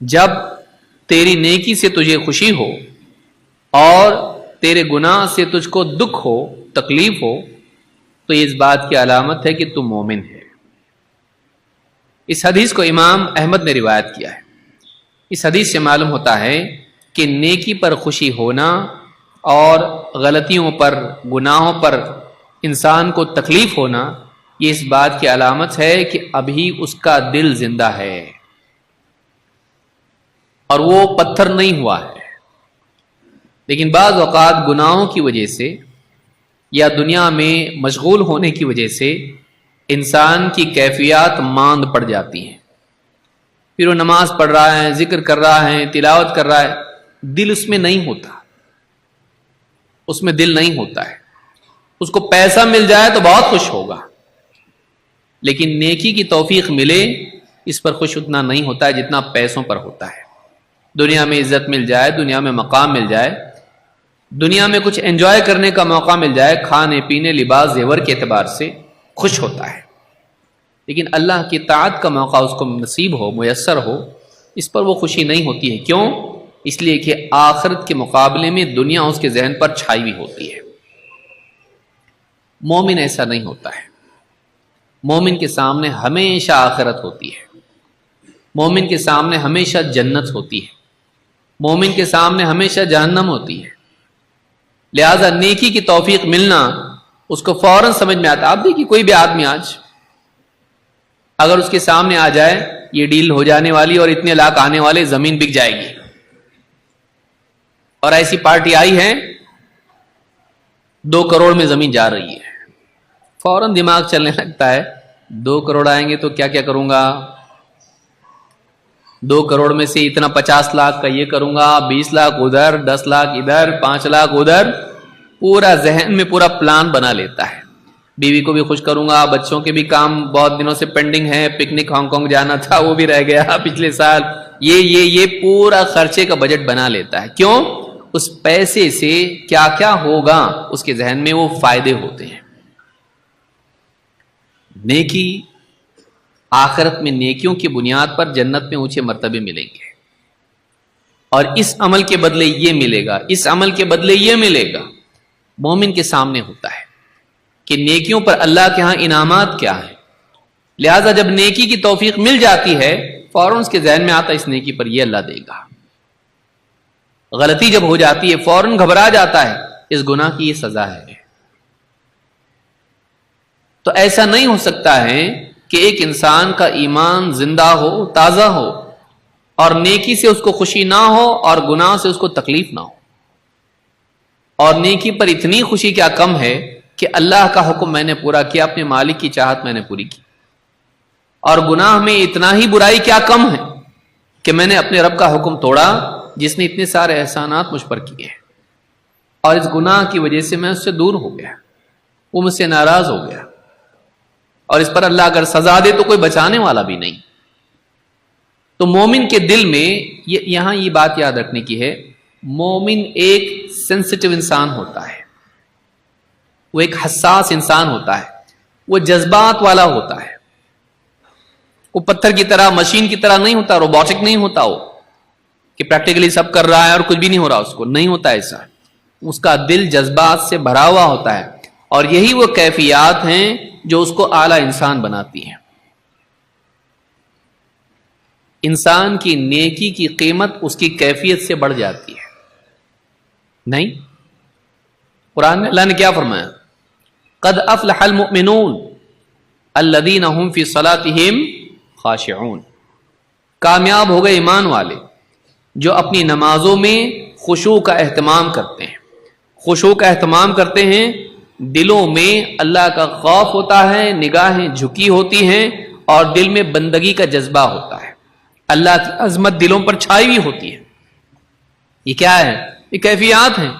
جب تیری نیکی سے تجھے خوشی ہو اور تیرے گناہ سے تجھ کو دکھ ہو، تکلیف ہو، تو یہ اس بات کی علامت ہے کہ تم مومن ہے۔ اس حدیث کو امام احمد نے روایت کیا ہے۔ اس حدیث سے معلوم ہوتا ہے کہ نیکی پر خوشی ہونا اور غلطیوں پر، گناہوں پر انسان کو تکلیف ہونا، یہ اس بات کی علامت ہے کہ ابھی اس کا دل زندہ ہے اور وہ پتھر نہیں ہوا ہے۔ لیکن بعض اوقات گناہوں کی وجہ سے یا دنیا میں مشغول ہونے کی وجہ سے انسان کی کیفیات ماند پڑ جاتی ہیں، پھر وہ نماز پڑھ رہا ہے، ذکر کر رہا ہے، تلاوت کر رہا ہے، دل اس میں نہیں ہوتا، اس میں دل نہیں ہوتا ہے۔ اس کو پیسہ مل جائے تو بہت خوش ہوگا، لیکن نیکی کی توفیق ملے اس پر خوش اتنا نہیں ہوتا ہے جتنا پیسوں پر ہوتا ہے۔ دنیا میں عزت مل جائے، دنیا میں مقام مل جائے، دنیا میں کچھ انجوائے کرنے کا موقع مل جائے، کھانے پینے، لباس، زیور کے اعتبار سے خوش ہوتا ہے، لیکن اللہ کی طاعت کا موقع اس کو نصیب ہو، میسر ہو، اس پر وہ خوشی نہیں ہوتی ہے۔ کیوں؟ اس لیے کہ آخرت کے مقابلے میں دنیا اس کے ذہن پر چھائی ہوئی ہوتی ہے۔ مومن ایسا نہیں ہوتا ہے۔ مومن کے سامنے ہمیشہ آخرت ہوتی ہے، مومن کے سامنے ہمیشہ جنت ہوتی ہے، مومن کے سامنے ہمیشہ جہنم ہوتی ہے۔ لہذا نیکی کی توفیق ملنا اس کو فوراً سمجھ میں آتا۔ آپ دیکھیے کوئی بھی آدمی آج اگر اس کے سامنے آ جائے یہ ڈیل ہو جانے والی اور اتنے لاکھ آنے والے، زمین بک جائے گی، اور ایسی پارٹی آئی ہے 2 کروڑ میں زمین جا رہی ہے، فوراً دماغ چلنے لگتا ہے 2 کروڑ آئیں گے تو کیا کیا کروں گا، 2 کروڑ میں سے اتنا 50 لاکھ کا یہ کروں گا، 20 لاکھ ادھر، 10 لاکھ ادھر، 5 لاکھ ادھر، پورا ذہن میں پورا پلان بنا لیتا ہے۔ بیوی کو بھی خوش کروں گا، بچوں کے بھی کام بہت دنوں سے پینڈنگ ہے، پکنک ہانگ کانگ جانا تھا وہ بھی رہ گیا پچھلے سال، یہ پورا خرچے کا بجٹ بنا لیتا ہے۔ کیوں؟ اس پیسے سے کیا کیا ہوگا اس کے ذہن میں وہ فائدے ہوتے ہیں۔ نیکی، آخرت میں نیکیوں کی بنیاد پر جنت میں اونچے مرتبے ملیں گے، اور اس عمل کے بدلے یہ ملے گا، اس عمل کے بدلے یہ ملے گا۔ مومن کے سامنے ہوتا ہے کہ نیکیوں پر اللہ کے ہاں انعامات کیا ہیں، لہذا جب نیکی کی توفیق مل جاتی ہے فوراً اس کے ذہن میں آتا ہے اس نیکی پر یہ اللہ دے گا۔ غلطی جب ہو جاتی ہے فوراً گھبرا جاتا ہے اس گناہ کی یہ سزا ہے۔ تو ایسا نہیں ہو سکتا ہے کہ ایک انسان کا ایمان زندہ ہو، تازہ ہو، اور نیکی سے اس کو خوشی نہ ہو اور گناہ سے اس کو تکلیف نہ ہو، اور نیکی پر اتنی خوشی کیا کم ہے کہ اللہ کا حکم میں نے پورا کیا، اپنے مالک کی چاہت میں نے پوری کی، اور گناہ میں اتنا ہی برائی کیا کم ہے کہ میں نے اپنے رب کا حکم توڑا جس نے اتنے سارے احسانات مجھ پر کیے ہیں، اور اس گناہ کی وجہ سے میں اس سے دور ہو گیا، وہ مجھ سے ناراض ہو گیا، اور اس پر اللہ اگر سزا دے تو کوئی بچانے والا بھی نہیں۔ تو مومن کے دل میں یہاں یہ بات یاد رکھنے کی ہے، مومن ایک سینسٹیو انسان ہوتا ہے، وہ ایک حساس انسان ہوتا ہے، وہ جذبات والا ہوتا ہے، وہ پتھر کی طرح، مشین کی طرح نہیں ہوتا، روبوٹک نہیں ہوتا، وہ کہ پریکٹیکلی سب کر رہا ہے اور کچھ بھی نہیں ہو رہا، اس کو نہیں ہوتا ایسا۔ اس کا دل جذبات سے بھرا ہوا ہوتا ہے، اور یہی وہ کیفیات ہیں جو اس کو اعلیٰ انسان بناتی ہیں۔ انسان کی نیکی کی قیمت اس کی کیفیت سے بڑھ جاتی ہے۔ نہیں، قرآن میں اللہ نے کیا فرمایا؟ قد افلح المؤمنون الذین هم فی صلاتهم خاشعون، کامیاب ہو گئے ایمان والے جو اپنی نمازوں میں خشوع کا اہتمام کرتے ہیں۔ خشوع کا اہتمام کرتے ہیں، دلوں میں اللہ کا خوف ہوتا ہے، نگاہیں جھکی ہوتی ہیں، اور دل میں بندگی کا جذبہ ہوتا ہے، اللہ کی عظمت دلوں پر چھائی ہوئی ہوتی ہے۔ یہ کیا ہے؟ یہ کیفیات ہیں۔